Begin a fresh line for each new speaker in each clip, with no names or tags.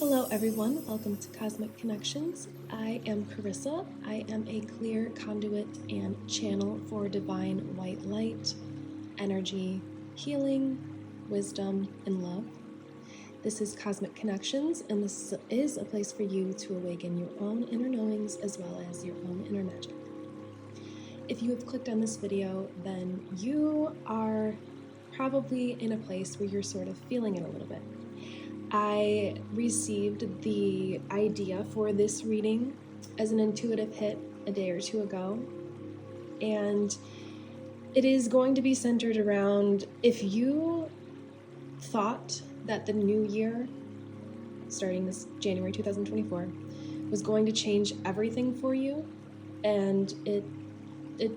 Hello everyone, welcome to Cosmic Connections. I am Carissa. I am a clear conduit and channel for divine white light, energy, healing, wisdom, and love. This is Cosmic Connections, and this is a place for you to awaken your own inner knowings as well as your own inner magic. If you have clicked on this video, then you are probably in a place where you're sort of feeling it a little bit. I received the idea for this reading as an intuitive hit a day or two ago, and it is going to be centered around if you thought that the new year, starting this January 2024, was going to change everything for you, and it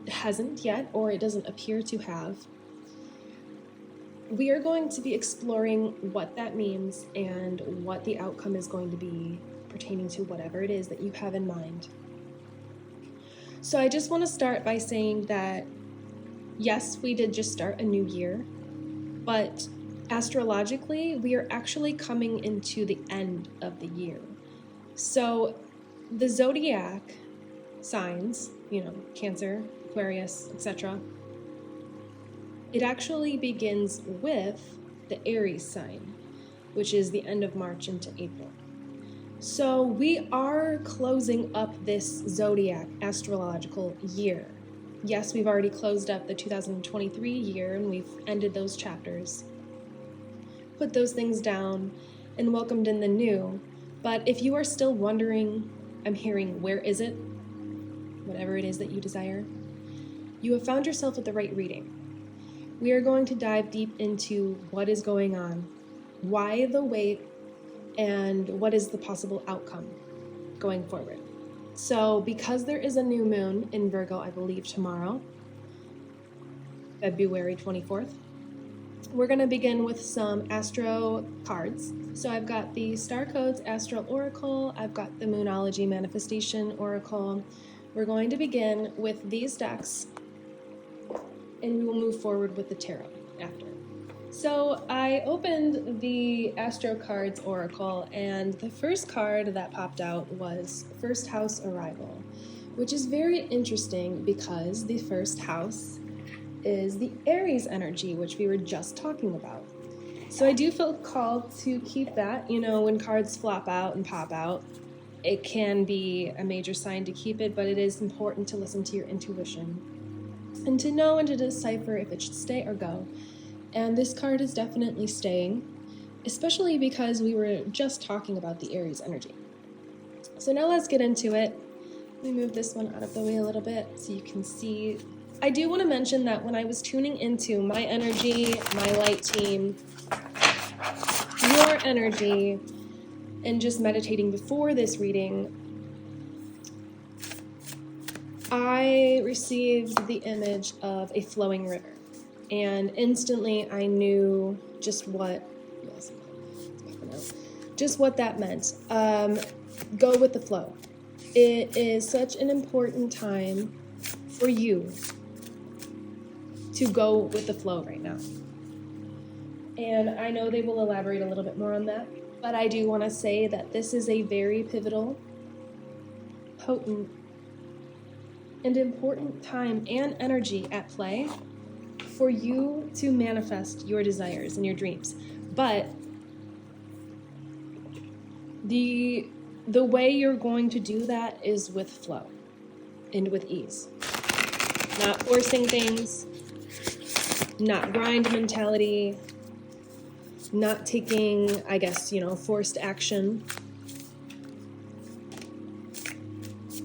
hasn't yet, or it doesn't appear to have. We are going to be exploring what that means and what the outcome is going to be pertaining to whatever it is that you have in mind. So I just want to start by saying that, yes, we did just start a new year, but astrologically, we are actually coming into the end of the year. So the zodiac signs, Cancer, Aquarius, etc., it actually begins with the Aries sign, which is the end of March into April. So we are closing up this zodiac astrological year. Yes, we've already closed up the 2023 year and we've ended those chapters, put those things down, and welcomed in the new. But if you are still wondering, I'm hearing, where is it? Whatever it is that you desire, you have found yourself at the right reading. We are going to dive deep into what is going on, why the wait, and what is the possible outcome going forward. So because there is a new moon in Virgo, I believe tomorrow, February 24th, we're going to begin with some astro cards. So I've got the Star Codes Astral Oracle, I've got the Moonology Manifestation Oracle. We're going to begin with these decks, and we will move forward with the tarot after. So I opened the Astro Cards Oracle, and the first card that popped out was First House Arrival, which is very interesting because the first house is the Aries energy, which we were just talking about. So I do feel called to keep that, when cards flop out and pop out, it can be a major sign to keep it, but it is important to listen to your intuition and to know and to decipher if it should stay or go. And this card is definitely staying, especially because we were just talking about the Aries energy. So now let's get into it. Let me move this one out of the way a little bit so you can see. I do want to mention that when I was tuning into my energy, my light team, your energy, and just meditating before this reading, I received the image of a flowing river, and instantly I knew just what that meant. Go with the flow. It is such an important time for you to go with the flow right now. And I know they will elaborate a little bit more on that, but I do want to say that this is a very pivotal, potent, and important time and energy at play for you to manifest your desires and your dreams. But the way you're going to do that is with flow and with ease. Not forcing things, not grind mentality, not taking, forced action.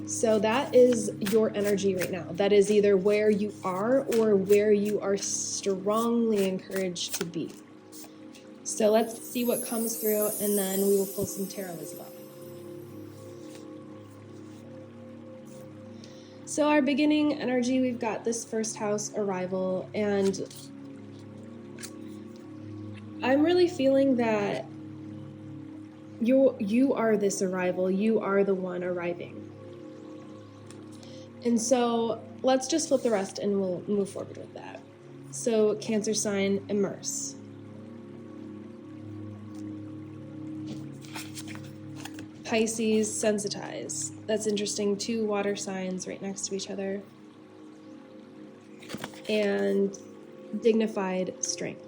So that is your energy right now. That is either where you are or where you are strongly encouraged to be. So let's see what comes through, and then we will pull some tarot as well. So our beginning energy, we've got this first house arrival, and I'm really feeling that you are this arrival. You are the one arriving. And so let's just flip the rest and we'll move forward with that. So Cancer sign, immerse. Pisces, sensitize. That's interesting. 2 water signs right next to each other. And dignified, strength.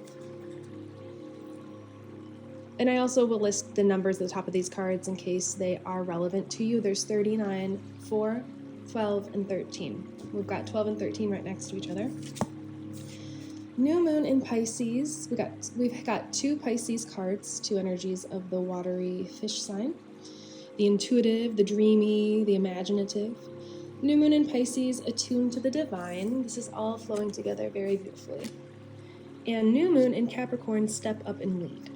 And I also will list the numbers at the top of these cards in case they are relevant to you. There's 39, 4, 12, and 13. We've got 12 and 13 right next to each other. New moon in Pisces. We've got 2 Pisces cards, 2 energies of the watery fish sign. The intuitive, the dreamy, the imaginative. New moon in Pisces, attuned to the divine. This is all flowing together very beautifully. And new moon in Capricorn, step up and lead.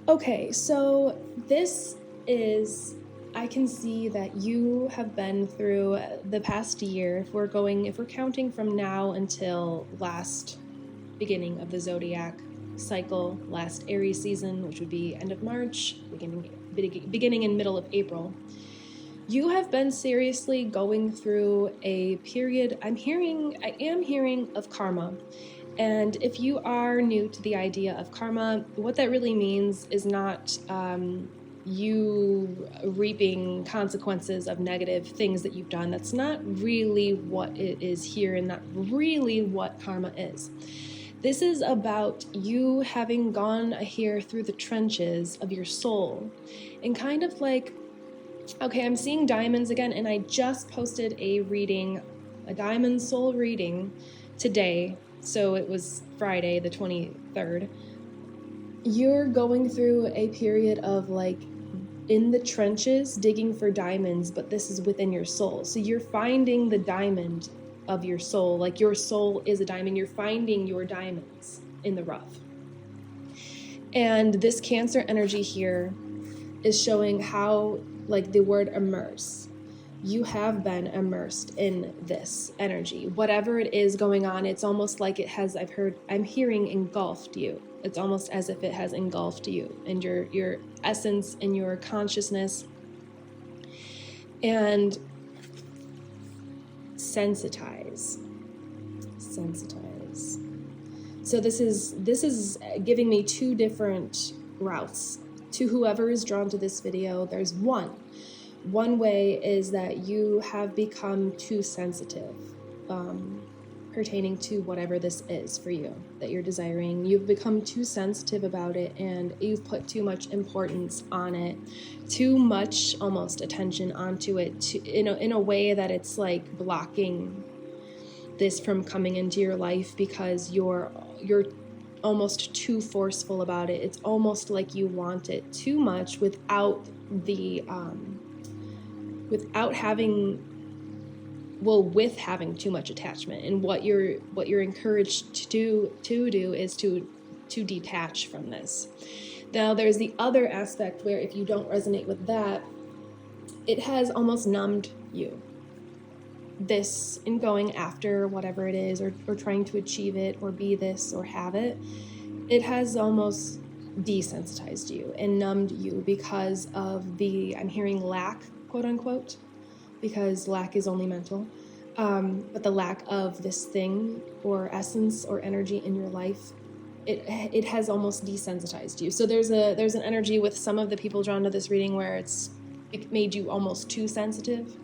Okay, so this is, I can see that you have been through the past year. If we're counting from now until last beginning of the zodiac cycle, last Aries season, which would be end of March, beginning and middle of April, you have been seriously going through a period. I am hearing of karma. And if you are new to the idea of karma, what that really means is not you reaping consequences of negative things that you've done. That's not really what it is here, and not really what karma is. This is about you having gone here through the trenches of your soul, and kind of like, okay, I'm seeing diamonds again, and I just posted a diamond soul reading today. So it was Friday, the 23rd. You're going through a period of like in the trenches digging for diamonds, but this is within your soul. So you're finding the diamond of your soul. Like your soul is a diamond. You're finding your diamonds in the rough. And this Cancer energy here is showing how, like the word immerse, you have been immersed in this energy. Whatever it is going on, it's almost like it has, I'm hearing engulfed you. It's almost as if it has engulfed you and your essence and your consciousness. And sensitize. So this is giving me 2 different routes. To whoever is drawn to this video, there's one way is that you have become too sensitive pertaining to whatever this is for you that you're desiring. You've become too sensitive about it, and you've put too much importance on it, too much almost attention onto it, in a way that it's like blocking this from coming into your life because you're almost too forceful about it. It's almost like you want it too much without having too much attachment. And what you're encouraged to do is to detach from this. Now there's the other aspect where if you don't resonate with that, it has almost numbed you. This in going after whatever it is, or trying to achieve it, or be this, or have it, it has almost desensitized you and numbed you because of I'm hearing lack, quote unquote, because lack is only mental, but the lack of this thing or essence or energy in your life, it has almost desensitized you. So there's an energy with some of the people drawn to this reading where it made you almost too sensitive.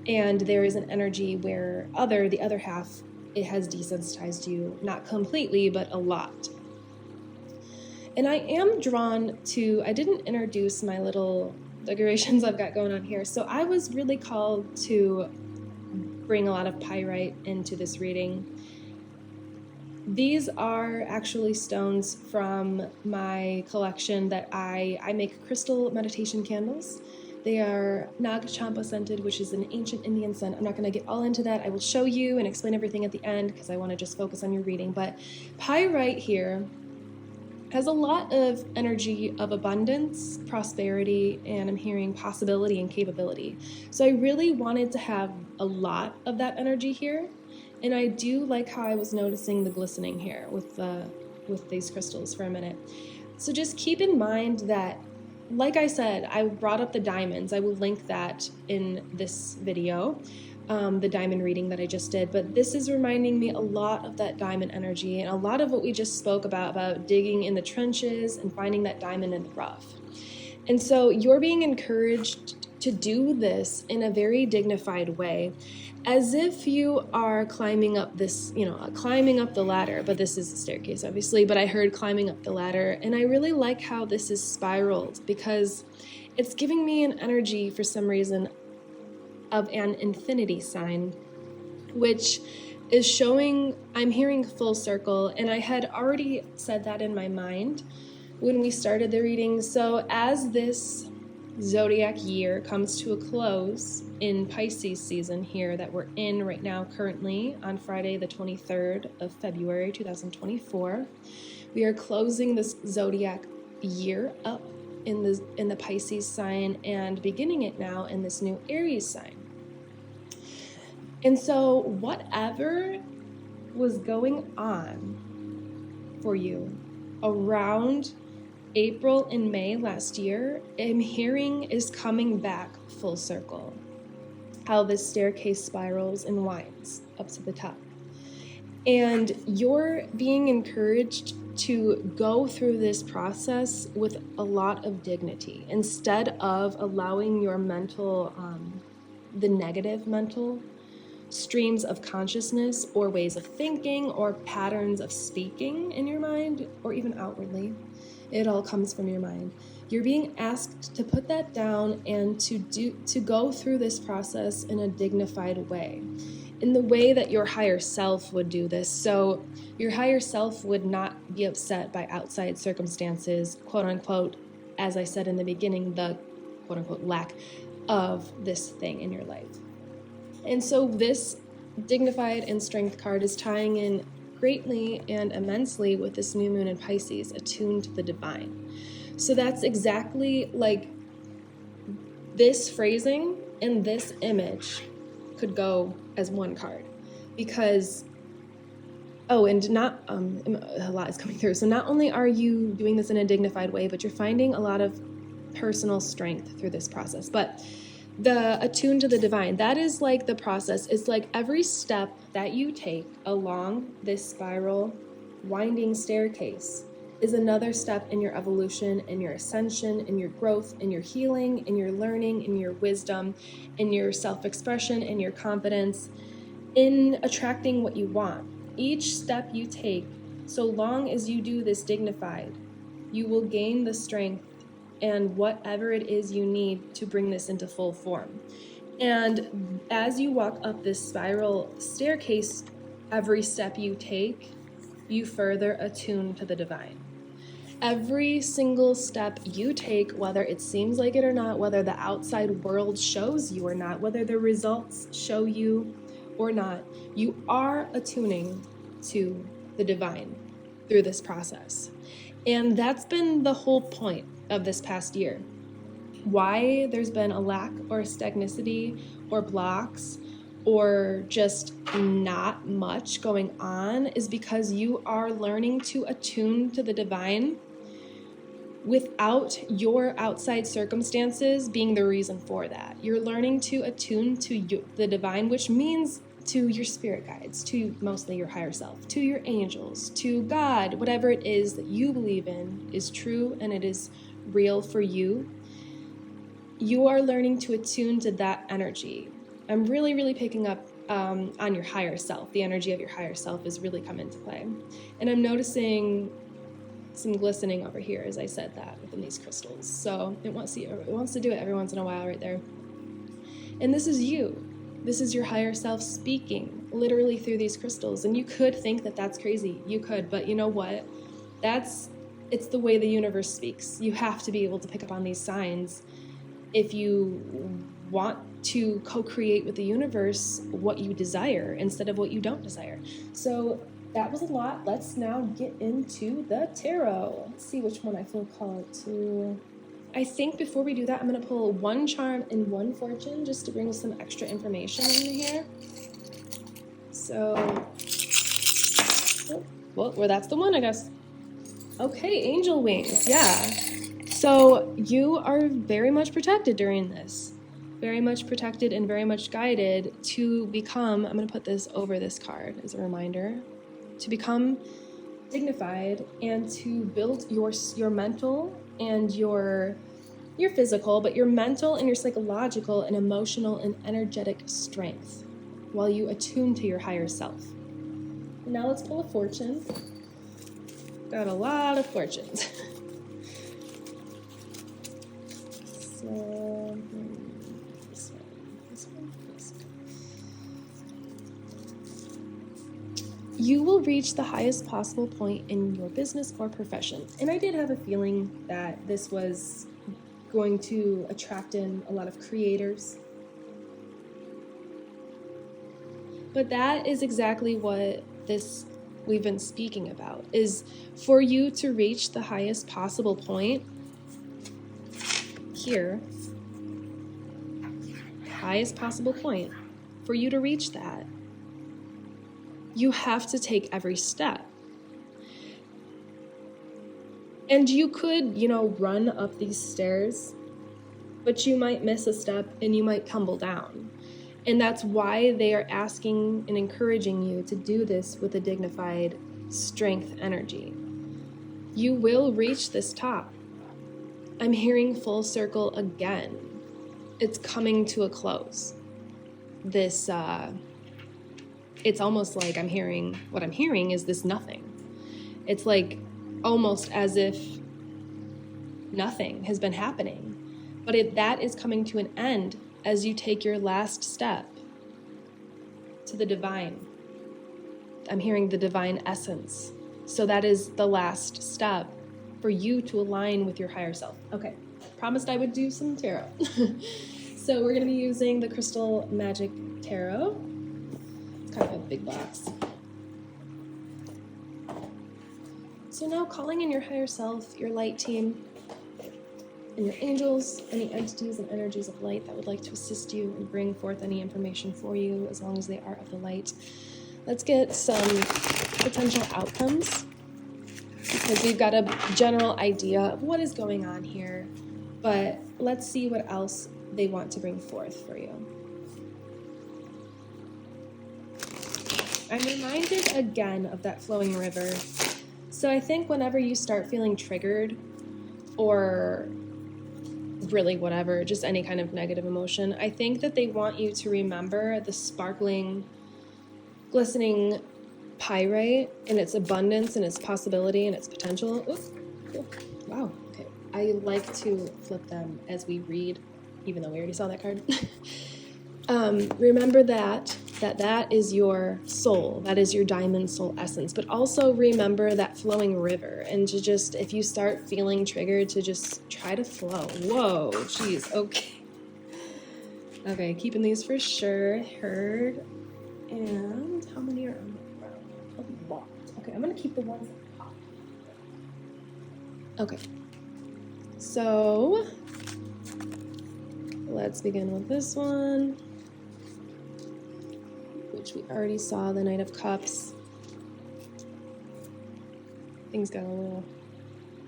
And there is an energy where the other half, it has desensitized you, not completely, but a lot. And I am drawn to, I didn't introduce my little decorations I've got going on here. So I was really called to bring a lot of pyrite into this reading. These are actually stones from my collection that I make crystal meditation candles. They are Nag Champa scented, which is an ancient Indian scent. I'm not going to get all into that. I will show you and explain everything at the end because I want to just focus on your reading. But pyrite here has a lot of energy of abundance, prosperity, and I'm hearing possibility and capability. So I really wanted to have a lot of that energy here. And I do like how I was noticing the glistening here with these crystals for a minute. So just keep in mind that, like I said, I brought up the diamonds. I will link that in this video. the diamond reading that I just did, but this is reminding me a lot of that diamond energy and a lot of what we just spoke about digging in the trenches and finding that diamond in the rough. And so you're being encouraged to do this in a very dignified way, as if you are climbing up this, climbing up the ladder, but this is a staircase, obviously, but I heard climbing up the ladder, and I really like how this is spiraled because it's giving me an energy for some reason of an infinity sign, which is showing, I'm hearing full circle, and I had already said that in my mind when we started the reading. So as this zodiac year comes to a close in Pisces season here that we're in right now currently on Friday the 23rd of February 2024, we are closing this zodiac year up in the Pisces sign and beginning it now in this new Aries sign. And so whatever was going on for you around April and May last year, I'm hearing is coming back full circle. How this staircase spirals and winds up to the top. And you're being encouraged to go through this process with a lot of dignity instead of allowing your mental, the negative mental streams of consciousness or ways of thinking or patterns of speaking in your mind or even outwardly. It all comes from your mind. You're being asked to put that down and to go through this process in a dignified way, in the way that your higher self would do this. So your higher self would not be upset by outside circumstances, quote unquote, as I said in the beginning, the quote unquote lack of this thing in your life. And so this dignified and strength card is tying in greatly and immensely with this new moon in Pisces, attuned to the divine. So that's exactly like this phrasing and this image could go as one card because, and not, a lot is coming through. So not only are you doing this in a dignified way, but you're finding a lot of personal strength through this process. But the attuned to the divine, that is like the process. It's like every step that you take along this spiral winding staircase is another step in your evolution, in your ascension, in your growth, in your healing, in your learning, in your wisdom, in your self-expression, in your confidence, in attracting what you want. Each step you take, so long as you do this dignified, you will gain the strength and whatever it is you need to bring this into full form. And as you walk up this spiral staircase, every step you take, you further attune to the divine. Every single step you take, whether it seems like it or not, whether the outside world shows you or not, whether the results show you or not, you are attuning to the divine through this process. And that's been the whole point of this past year. Why there's been a lack or stagnicity or blocks or just not much going on is because you are learning to attune to the divine without your outside circumstances being the reason for that. You're learning to attune to the divine, which means to your spirit guides, to mostly your higher self, to your angels, to God, whatever it is that you believe in is true and it is real for you. You are learning to attune to that energy. I'm really, really picking up on your higher self. The energy of your higher self has really come into play. And I'm noticing some glistening over here as I said that within these crystals. So it wants to do it every once in a while right there. And this is you. This is your higher self speaking literally through these crystals. And you could think that that's crazy. You could, but you know what? It's the way the universe speaks. You have to be able to pick up on these signs if you want to co-create with the universe what you desire instead of what you don't desire. So that was a lot. Let's now get into the tarot. Let's see which one I feel called to. I think before we do that, I'm going to pull one charm and one fortune just to bring some extra information in here. So, well, that's the one, I guess. Okay, angel wings, yeah. So you are very much protected during this. very much protected and very much guided to become, I'm going to put this over this card as a reminder, to become dignified and to build your mental and your physical, but your mental and your psychological and emotional and energetic strength while you attune to your higher self. Now let's pull a fortune. Got a lot of fortunes. So, this one. You will reach the highest possible point in your business or profession. And I did have a feeling that this was going to attract in a lot of creators. But that is exactly what we've been speaking about, is for you to reach the highest possible point here, highest possible point, for you to reach that, you have to take every step. And you could, run up these stairs, but you might miss a step and you might tumble down. And that's why they are asking and encouraging you to do this with a dignified strength energy. You will reach this top. I'm hearing full circle again. It's coming to a close. This, it's almost like what I'm hearing is this nothing. It's like almost as if nothing has been happening. But that is coming to an end as you take your last step to the divine. I'm hearing the divine essence. So that is the last step for you to align with your higher self. Okay, promised I would do some tarot. So we're going to be using the Crystal Magic Tarot. It's kind of a big box. So now calling in your higher self, your light team, and your angels, any entities and energies of light that would like to assist you and bring forth any information for you as long as they are of the light. Let's get some potential outcomes because we've got a general idea of what is going on here, but let's see what else they want to bring forth for you. I'm reminded again of that flowing river. So I think whenever you start feeling triggered or really whatever, just any kind of negative emotion, I think that they want you to remember the sparkling, glistening pyrite and its abundance and its possibility and its potential. Ooh, cool. Wow, okay. I like to flip them as we read, even though we already saw that card. Remember that is your soul, that is your diamond soul essence, but also remember that flowing river, and to just, if you start feeling triggered, to just try to flow. Whoa, geez, okay, keeping these for sure. Heard. And how many are on the ground? A lot. Okay, I'm gonna keep the ones at the top. Okay, so let's begin with this one, which we already saw, the Knight of Cups. Things got a little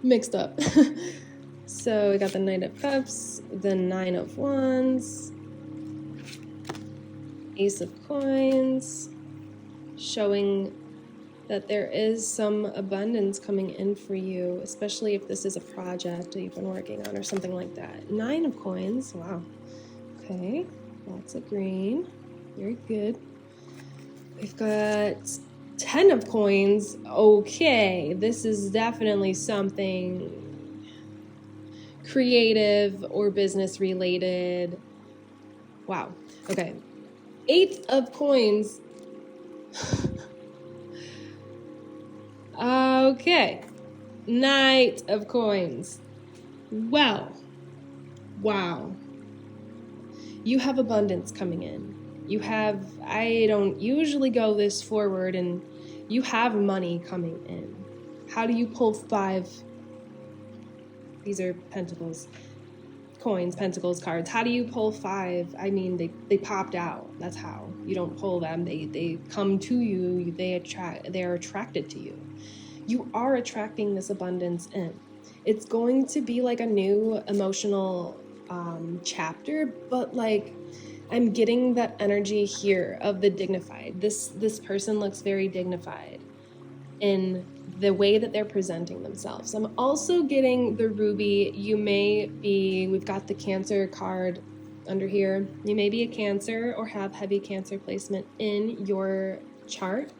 mixed up. So we got the Knight of Cups, the Nine of Wands, Ace of Coins, showing that there is some abundance coming in for you, especially if this is a project that you've been working on or something like that. Nine of Coins, wow. Okay, lots of green, very good. We've got 10 of Coins. Okay, this is definitely something creative or business related. Wow, okay. 8 of Coins. Okay, Knight of Coins. Well, wow. You have abundance coming in. You have, I don't usually go this forward, and you have money coming in. How do you pull 5? These are pentacles, coins, pentacles, cards. How do you pull 5? I mean, they popped out. That's how. You don't pull them. They come to you. They are attracted to you. You are attracting this abundance in. It's going to be like a new emotional chapter, but like I'm getting that energy here of the dignified. This person looks very dignified in the way that they're presenting themselves. I'm also getting the ruby. We've got the Cancer card under here. You may be a Cancer or have heavy Cancer placement in your chart,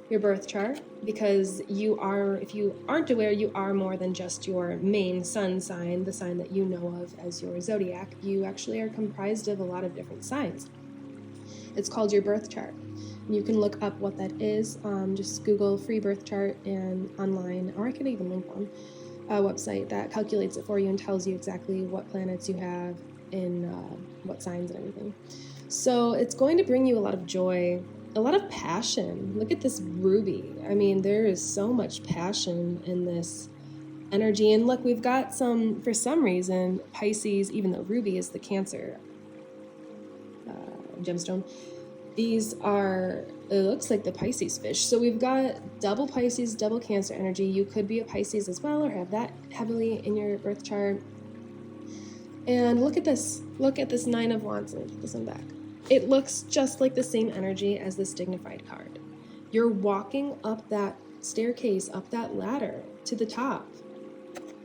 your birth chart, because if you aren't aware, you are more than just your main sun sign, the sign that you know of as your zodiac. You actually are comprised of a lot of different signs. It's called your birth chart. You can look up what that is. Just Google free birth chart and online, or I could even link one, a website that calculates it for you and tells you exactly what planets you have in what signs and everything. So it's going to bring you a lot of joy, a lot of passion. Look at this ruby. I mean, there is so much passion in this energy. And look, we've got for some reason, Pisces, even though ruby is the Cancer gemstone, it looks like the Pisces fish. So we've got double Pisces, double Cancer energy. You could be a Pisces as well, or have that heavily in your birth chart. And look at this. Look at this Nine of Wands. Let me put this one back. It looks just like the same energy as this dignified card. You're walking up that staircase, up that ladder to the top,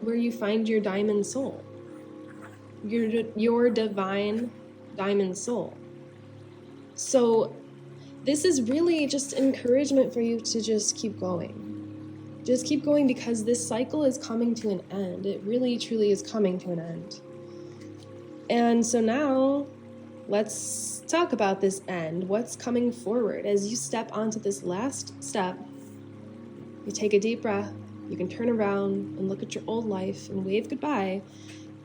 where you find your diamond soul, your divine diamond soul. So this is really just encouragement for you to just keep going. Just keep going, because this cycle is coming to an end. It really, truly is coming to an end. And so now let's talk about this end. What's coming forward as you step onto this last step? You take a deep breath. You can turn around and look at your old life and wave goodbye.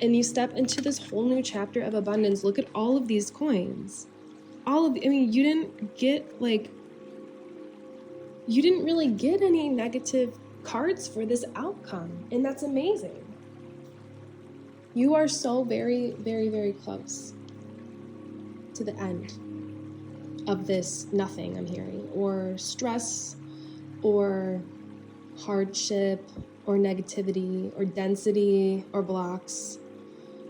And you step into this whole new chapter of abundance. Look at all of these coins. You didn't really get any negative cards for this outcome. And that's amazing. You are so very, very, very close to the end of this nothing I'm hearing, or stress, or hardship, or negativity, or density, or blocks,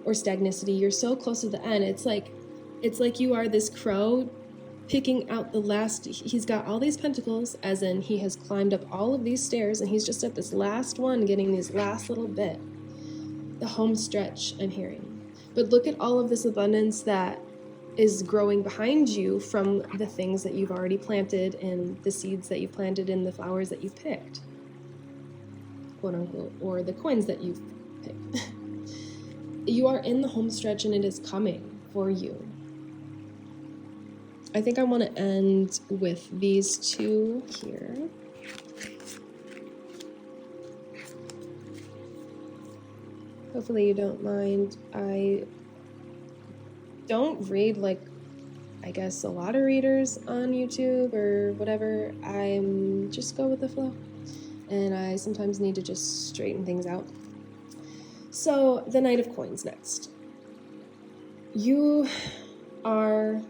or stagnicity. You're so close to the end. It's like you are this crow picking out the last. He's got all these pentacles, as in he has climbed up all of these stairs, and he's just at this last one, getting these last little bit. The home stretch I'm hearing. But look at all of this abundance that is growing behind you from the things that you've already planted, and the seeds that you planted, and the flowers that you picked, quote unquote, or the coins that you've picked. You are in the home stretch, and it is coming for you. I think I want to end with these two here. Hopefully you don't mind. I don't read, a lot of readers on YouTube or whatever. I'm just go with the flow. And I sometimes need to just straighten things out. So, the Knight of Coins next. You are,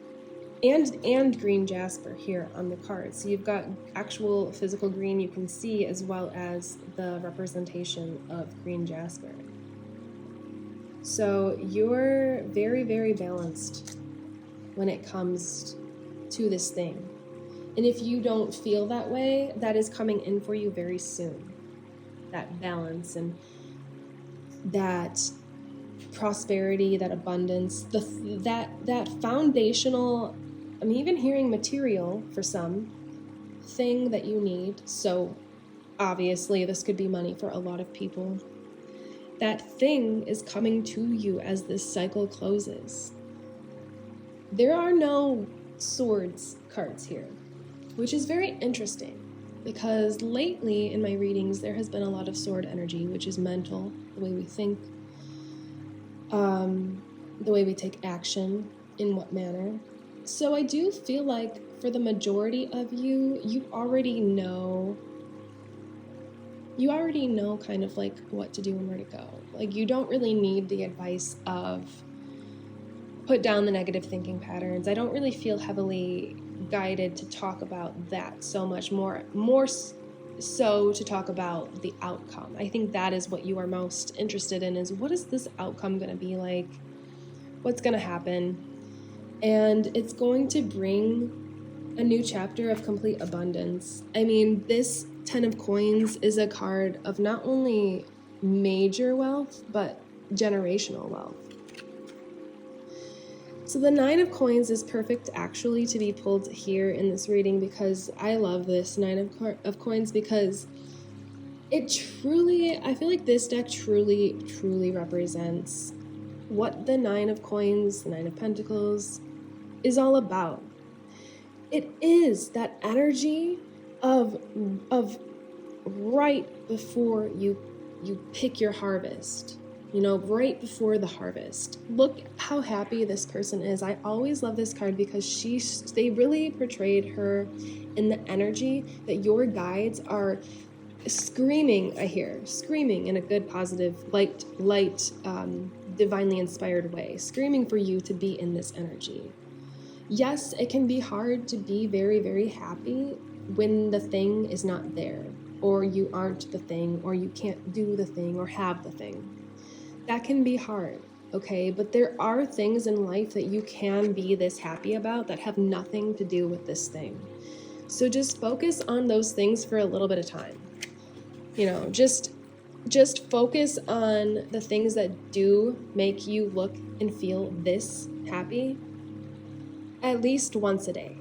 and green jasper here on the card. So you've got actual physical green you can see, as well as the representation of green jasper. So you're very, very balanced when it comes to this thing. And if you don't feel that way, that is coming in for you very soon. That balance and that prosperity, that abundance, that foundational, I'm even hearing material for some thing that you need. So obviously this could be money for a lot of people. That thing is coming to you as this cycle closes. There are no swords cards here, which is very interesting, because lately in my readings there has been a lot of sword energy, which is mental, the way we think, the way we take action, in what manner. So I do feel like for the majority of you, you already know kind of like what to do and where to go. Like, you don't really need the advice of put down the negative thinking patterns. I don't really feel heavily guided to talk about that so much, more so to talk about the outcome. I think that is what you are most interested in, is what is this outcome going to be like? what's going to happen. And it's going to bring a new chapter of complete abundance. I mean, this 10 of Coins is a card of not only major wealth, but generational wealth. So the 9 of Coins is perfect actually to be pulled here in this reading, because I love this 9 of Coins, because it truly, I feel like this deck truly represents what the 9 of Coins, the 9 of Pentacles is all about. It is that energy of right before you pick your harvest, right before the harvest. Look how happy this person is. I always love this card because they really portrayed her in the energy that your guides are screaming, I hear, screaming in a good, positive, light, divinely inspired way, screaming for you to be in this energy. Yes, it can be hard to be very, very happy when the thing is not there, or you aren't the thing, or you can't do the thing, or have the thing. That can be hard, okay? But there are things in life that you can be this happy about that have nothing to do with this thing. So just focus on those things for a little bit of time. Just focus on the things that do make you look and feel this happy at least once a day.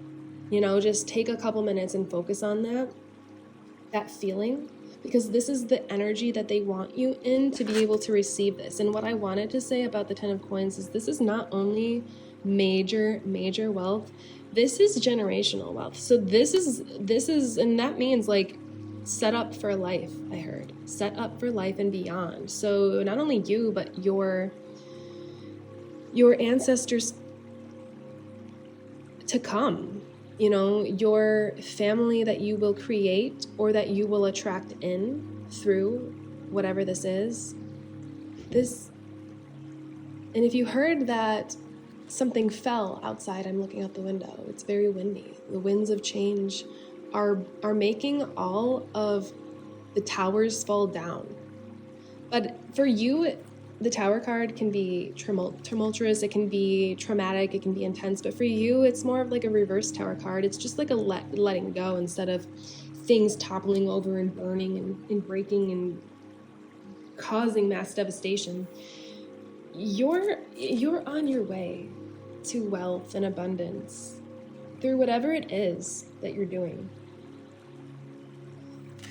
Just take a couple minutes and focus on that feeling, because this is the energy that they want you in to be able to receive this. And what I wanted to say about the 10 of Coins is this is not only major wealth, this is generational wealth. So this is, and that means like set up for life. I heard set up for life and beyond. So not only you, but your ancestors to come, your family that you will create or that you will attract in through whatever this is. And if you heard that something fell outside, I'm looking out the window. It's very windy. The winds of change are making all of the towers fall down. But for you, the Tower card can be tumultuous, it can be traumatic, it can be intense, but for you, it's more of like a reverse Tower card. It's just like a letting go instead of things toppling over and burning and breaking and causing mass devastation. You're on your way to wealth and abundance through whatever it is that you're doing.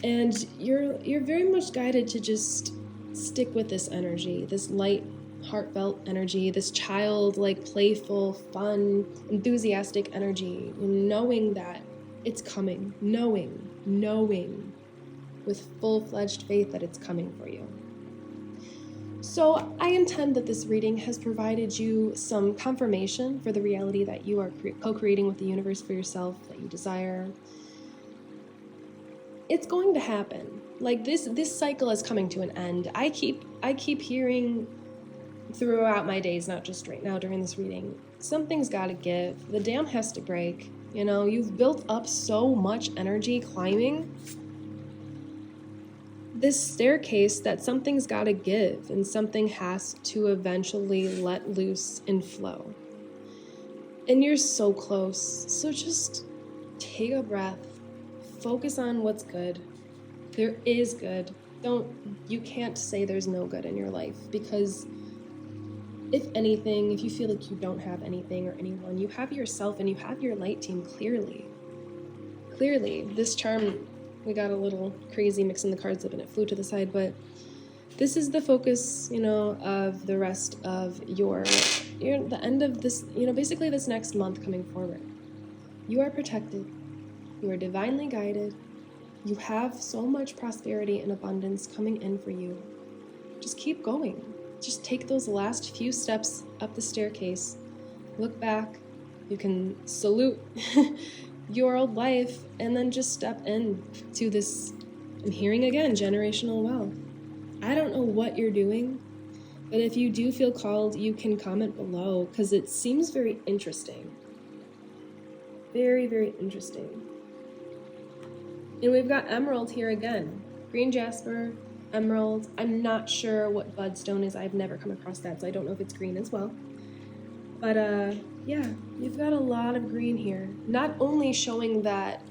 And you're very much guided to just stick with this energy, this light, heartfelt energy, this childlike, playful, fun, enthusiastic energy, knowing that it's coming, knowing with full-fledged faith that it's coming for you. So I intend that this reading has provided you some confirmation for the reality that you are co-creating with the universe for yourself, that you desire. It's going to happen. Like this cycle is coming to an end. I keep hearing throughout my days, not just right now during this reading, something's got to give. The dam has to break. You've built up so much energy climbing this staircase that something's got to give, and something has to eventually let loose and flow. And you're so close. So just take a breath. Focus on what's good. There is good. You can't say there's no good in your life, because if anything, if you feel like you don't have anything or anyone, you have yourself and you have your light team clearly. This charm, we got a little crazy mixing the cards up and it flew to the side, but this is the focus, of the rest of the end of this, basically this next month coming forward. You are protected. You are divinely guided. You have so much prosperity and abundance coming in for you. Just keep going. Just take those last few steps up the staircase. Look back. You can salute your old life and then just step in to this, I'm hearing again, generational wealth. I don't know what you're doing, but if you do feel called, you can comment below, because it seems very interesting. Very, very interesting. And we've got emerald here again. Green jasper, emerald. I'm not sure what budstone is. I've never come across that, so I don't know if it's green as well. But yeah, you've got a lot of green here. Not only showing that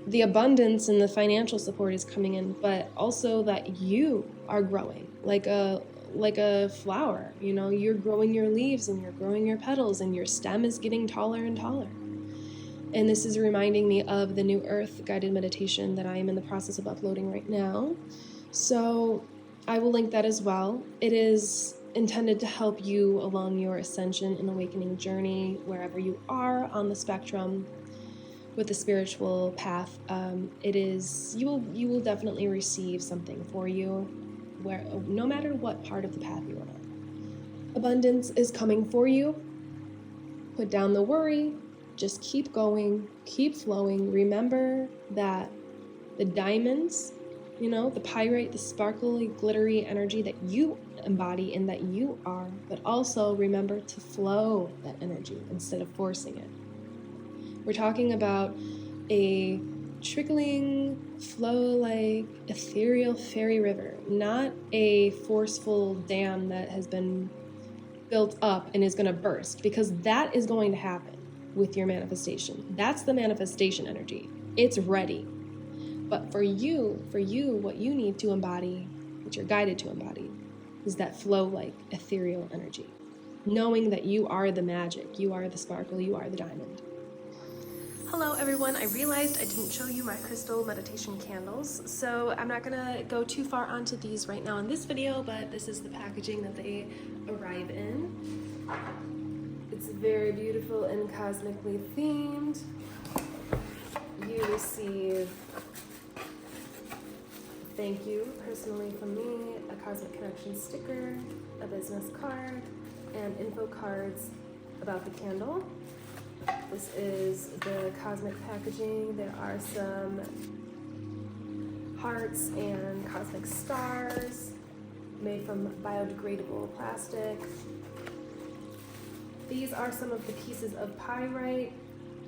the abundance and the financial support is coming in, but also that you are growing like a flower. You know, you're growing your leaves and you're growing your petals and your stem is getting taller and taller. And this is reminding me of the New Earth guided meditation that I am in the process of uploading right now. So I will link that as well. It is intended to help you along your ascension and awakening journey, wherever you are on the spectrum with the spiritual path. You will definitely receive something for you, where no matter what part of the path you're on. Abundance is coming for you. Put down the worry. Just keep going, keep flowing. Remember that the diamonds, you know, the pyrite, the sparkly, glittery energy that you embody and that you are, but also remember to flow that energy instead of forcing it. We're talking about a trickling, flow-like, ethereal fairy river, not a forceful dam that has been built up and is going to burst, because that is going to happen with your manifestation. That's the manifestation energy. It's ready. But for you, what you need to embody, what you're guided to embody, is that flow-like, ethereal energy. Knowing that you are the magic, you are the sparkle, you are the diamond. Hello everyone, I realized I didn't show you my crystal meditation candles, so I'm not gonna go too far onto these right now in this video, but this is the packaging that they arrive in. It's very beautiful and cosmically themed. You receive a thank you personally from me, a Cosmic Connection sticker, a business card, and info cards about the candle. This is the cosmic packaging. There are some hearts and cosmic stars made from biodegradable plastic. These are some of the pieces of pyrite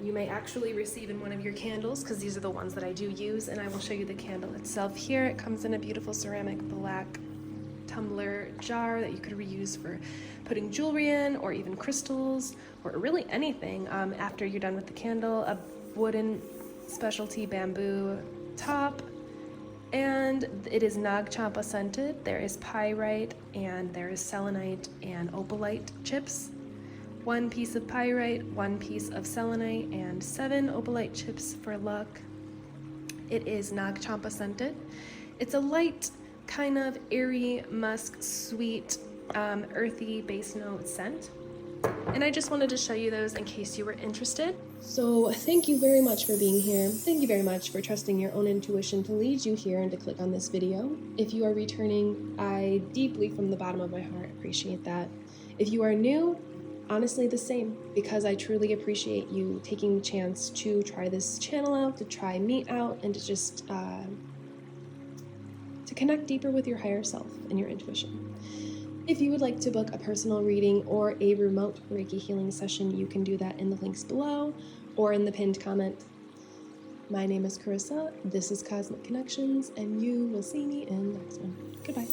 you may actually receive in one of your candles, because these are the ones that I do use, and I will show you the candle itself here. It comes in a beautiful ceramic black tumbler jar that you could reuse for putting jewelry in, or even crystals, or really anything. After you're done with the candle, a wooden specialty bamboo top, and it is Nag Champa scented. There is pyrite, and there is selenite and opalite chips. 1 piece of pyrite, 1 piece of selenite, and 7 opalite chips for luck. It is Nag Champa scented. It's a light, kind of airy, musk, sweet, earthy base note scent. And I just wanted to show you those in case you were interested. So thank you very much for being here. Thank you very much for trusting your own intuition to lead you here and to click on this video. If you are returning, I deeply, from the bottom of my heart, appreciate that. If you are new, honestly the same, because I truly appreciate you taking the chance to try this channel out, to try me out, and to just to connect deeper with your higher self and your intuition. If you would like to book a personal reading or a remote Reiki healing session, you can do that in the links below or in the pinned comment. My name is Carissa, this is Cosmic Connections, and you will see me in the next one. Goodbye.